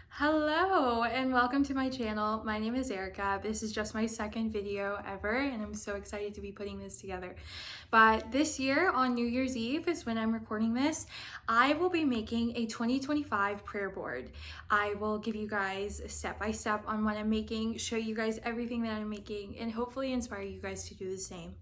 Hello and welcome to my channel. My name is Erica. This is just my second video ever and I'm so excited to be putting this together. But this year on New Year's Eve is when I'm recording this. I will be making a 2025 prayer board. I will give you guys step by step on what I'm making, show you guys everything that I'm making, and hopefully inspire you guys to do the same.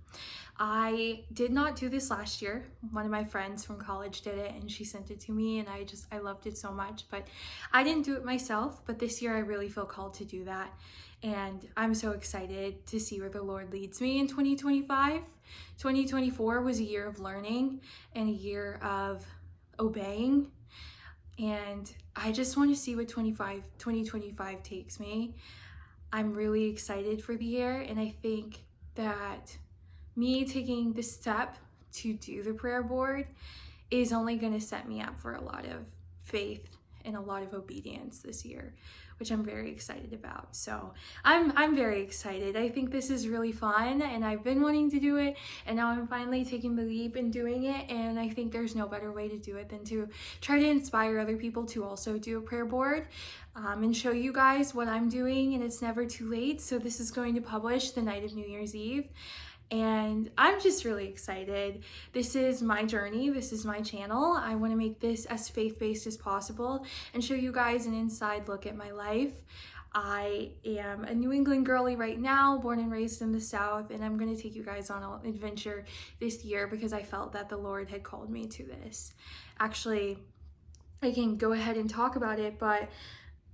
I did not do this last year. One of my friends from college did it and she sent it to me and I loved it so much, but I didn't do it myself, but this year I really feel called to do that. And I'm so excited to see where the Lord leads me in 2025. 2024 was a year of learning and a year of obeying. And I just want to see what 2025 takes me. I'm really excited for the year, and I think that me taking the step to do the prayer board is only going to set me up for a lot of faith and a lot of obedience this year, which I'm very excited about. So I'm very excited. I think this is really fun and I've been wanting to do it, and now I'm finally taking the leap and doing it. And I think there's no better way to do it than to try to inspire other people to also do a prayer board and show you guys what I'm doing, and it's never too late. So this is going to publish the night of New Year's Eve. And I'm just really excited. This is my journey. This is my channel. I want to make this as faith-based as possible and show you guys an inside look at my life. I am a New England girly right now, born and raised in the South, and I'm going to take you guys on an adventure this year because I felt that the Lord had called me to this. Actually, I can go ahead and talk about it, but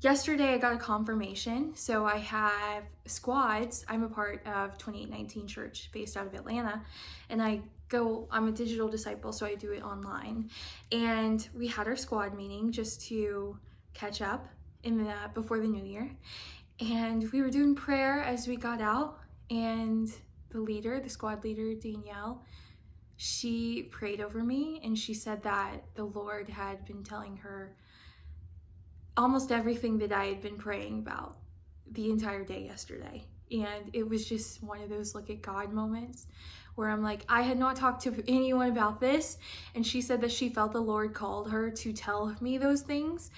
yesterday I got a confirmation. So I have squads. I'm a part of 2819 Church based out of Atlanta, and I'm a digital disciple, so I do it online. And we had our squad meeting just to catch up before the new year. And we were doing prayer as we got out, and the squad leader, Danielle, she prayed over me, and she said that the Lord had been telling her almost everything that I had been praying about the entire day yesterday. And it was just one of those look at God moments where I'm like, I had not talked to anyone about this. And she said that she felt the Lord called her to tell me those things.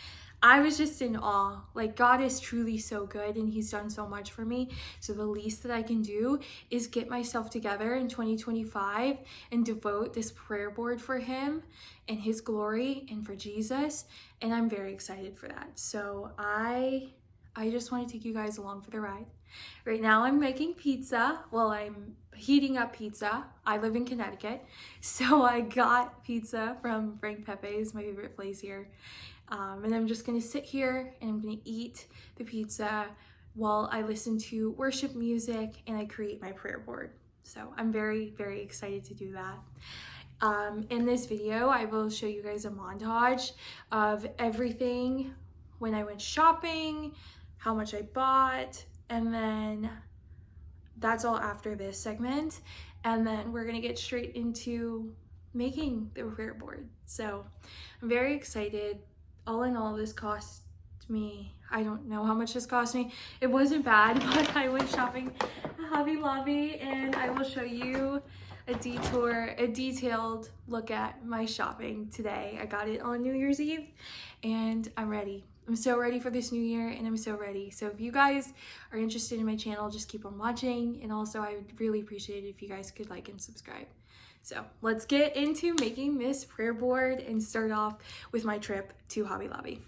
I was just in awe. Like, God is truly so good and he's done so much for me. So the least that I can do is get myself together in 2025 and devote this prayer board for him and his glory and for Jesus. And I'm very excited for that. So I just want to take you guys along for the ride. Right now I'm making pizza. Well, I'm heating up pizza. I live in Connecticut, so I got pizza from Frank Pepe's, my favorite place here. And I'm just gonna sit here and I'm gonna eat the pizza while I listen to worship music and I create my prayer board. So I'm very, very excited to do that. In this video, I will show you guys a montage of everything when I went shopping, how much I bought, and then that's all after this segment. And then we're gonna get straight into making the prayer board. So I'm very excited. All in all, this cost me, I don't know how much this cost me. It wasn't bad, but I went shopping at Hobby Lobby, and I will show you a detailed look at my shopping today. I got it on New Year's Eve, and I'm ready. I'm so ready for this new year, and I'm so ready. So if you guys are interested in my channel, just keep on watching. And also, I would really appreciate it if you guys could like and subscribe. So let's get into making this prayer board and start off with my trip to Hobby Lobby.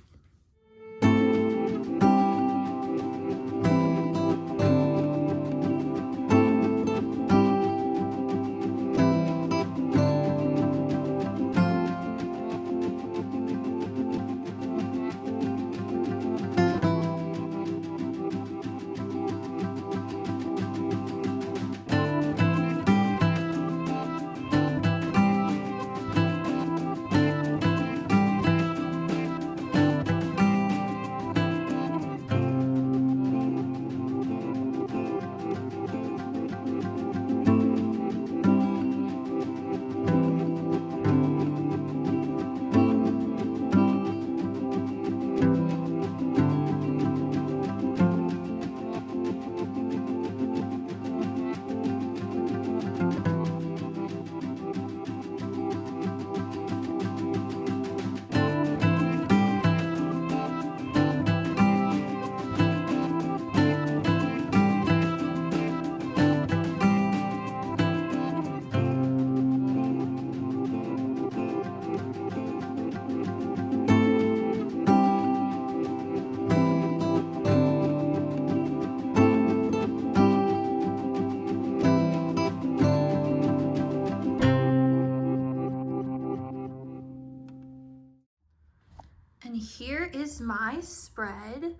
here is my spread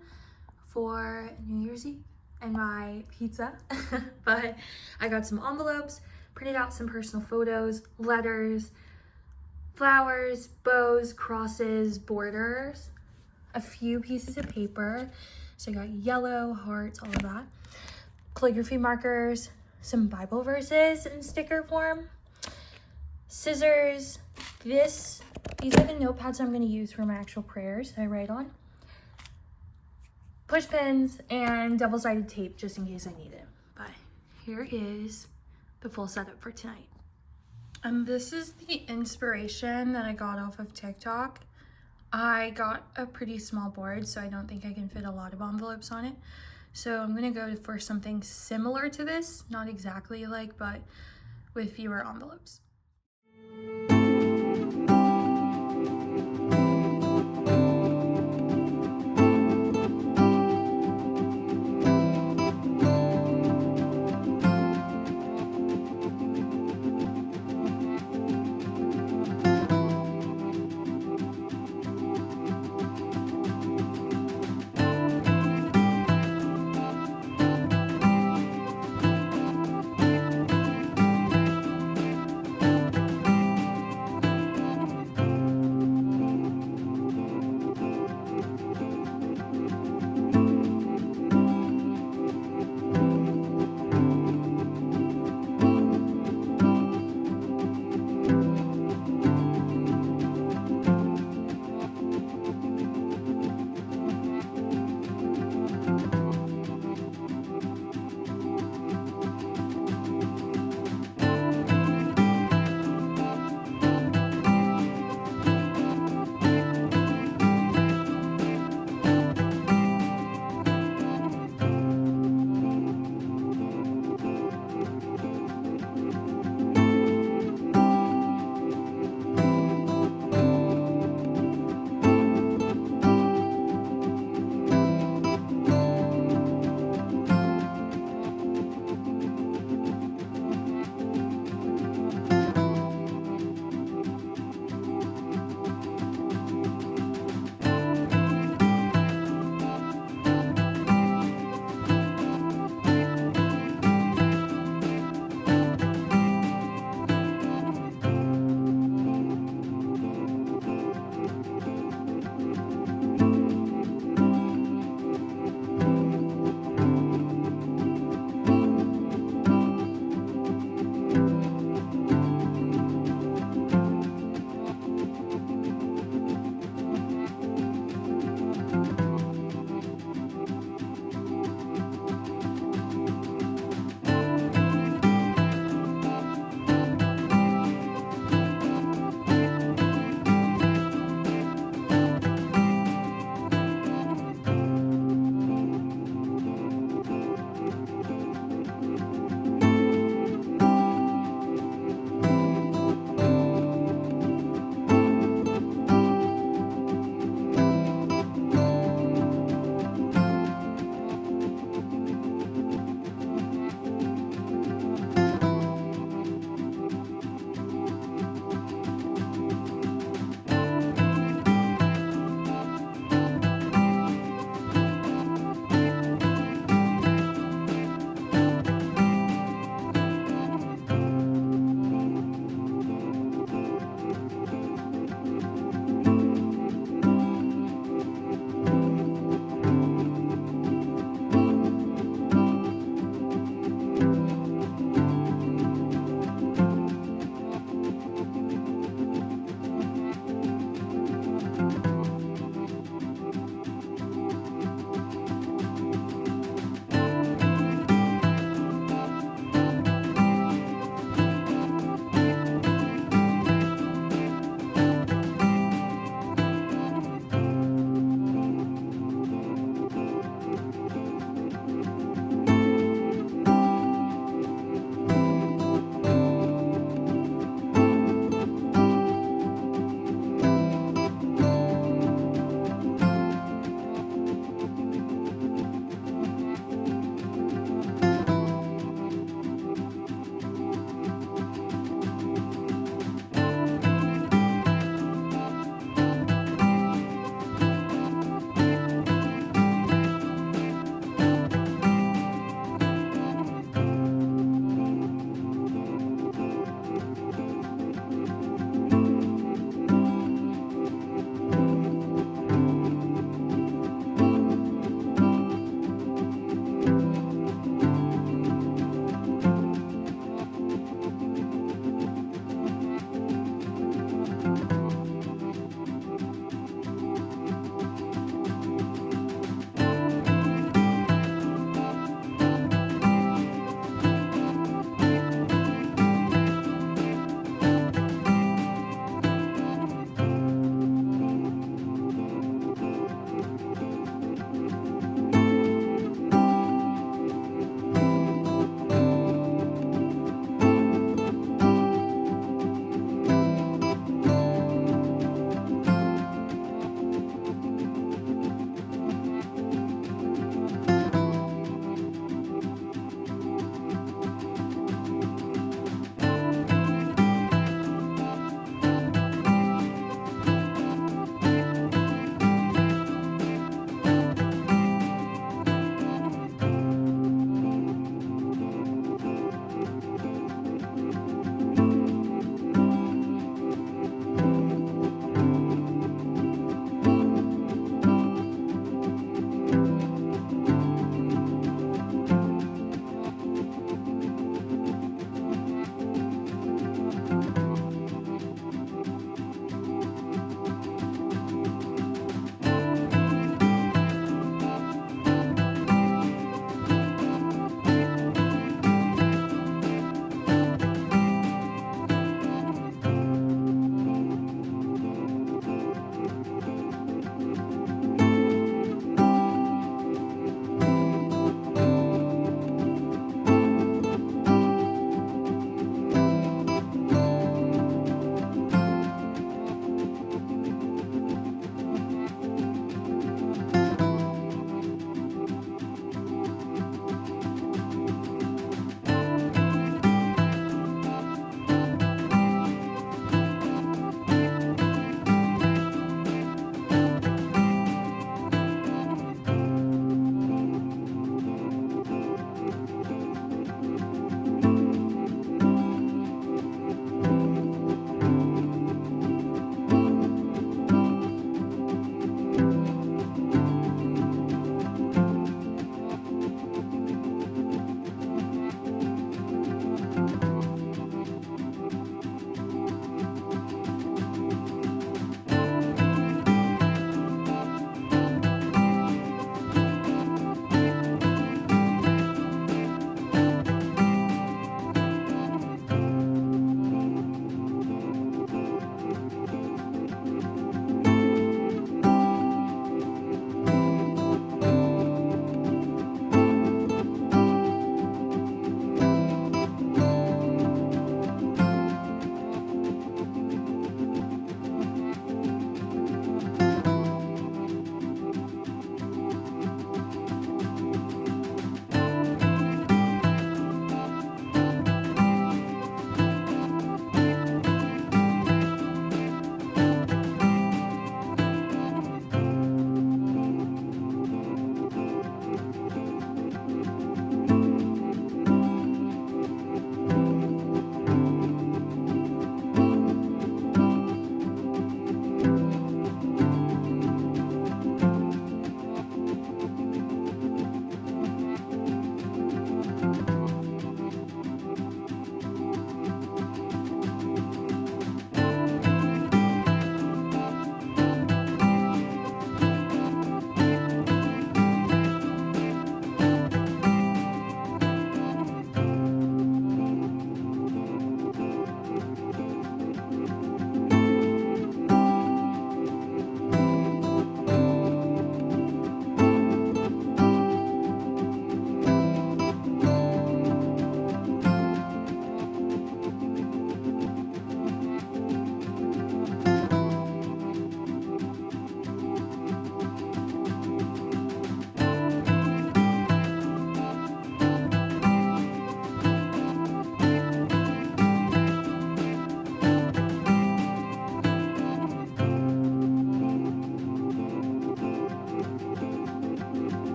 for New Year's Eve and my pizza. But I got some envelopes, printed out some personal photos, letters, flowers, bows, crosses, borders, a few pieces of paper. So I got yellow, hearts, all of that. Calligraphy markers, some Bible verses in sticker form, scissors, these are the notepads I'm going to use for my actual prayers that I write on, push pins, and double-sided tape just in case I need it. But here is the full setup for tonight. This is the inspiration that I got off of TikTok. I got a pretty small board, so I don't think I can fit a lot of envelopes on it. So I'm gonna go for something similar to this, not exactly alike, but with fewer envelopes.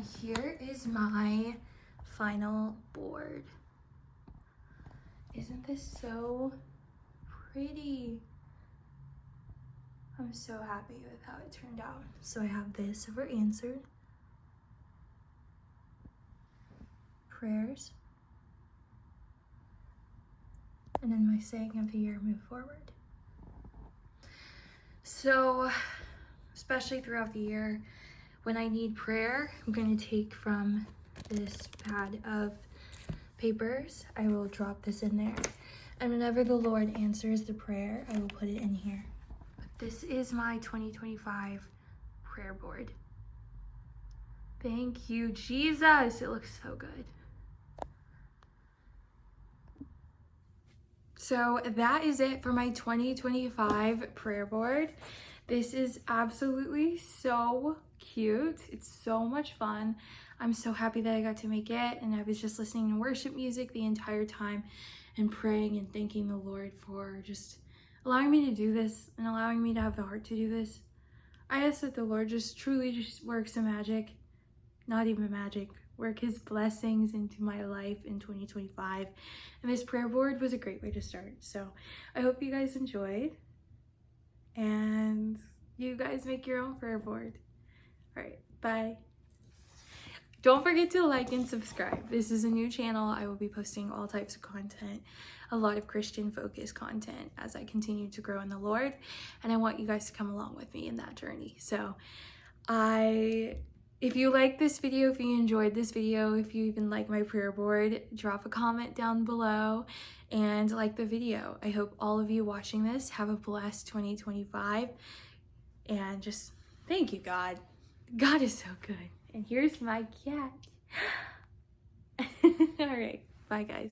And here is my final board. Isn't this so pretty? I'm so happy with how it turned out. So I have this for answered prayers, and then my saying of the year, move forward. So especially throughout the year, when I need prayer, I'm going to take from this pad of papers. I will drop this in there, and whenever the Lord answers the prayer, I will put it in here. But this is my 2025 prayer board. Thank you, Jesus. It looks so good. So that is it for my 2025 prayer board. This is absolutely so cute. It's so much fun. I'm so happy that I got to make it, and I was just listening to worship music the entire time and praying and thanking the Lord for just allowing me to do this and allowing me to have the heart to do this. I ask that the Lord just truly just works some magic, not even magic, work his blessings into my life in 2025. And this prayer board was a great way to start. So I hope you guys enjoyed, and you guys make your own prayer board. All right, bye. Don't forget to like and subscribe. This is a new channel. I will be posting all types of content, a lot of Christian focused content as I continue to grow in the Lord. And I want you guys to come along with me in that journey. So if you like this video, if you enjoyed this video, if you even like my prayer board, drop a comment down below and like the video. I hope all of you watching this have a blessed 2025. And just thank you, God. God is so good. And here's my cat. All right. Bye, guys.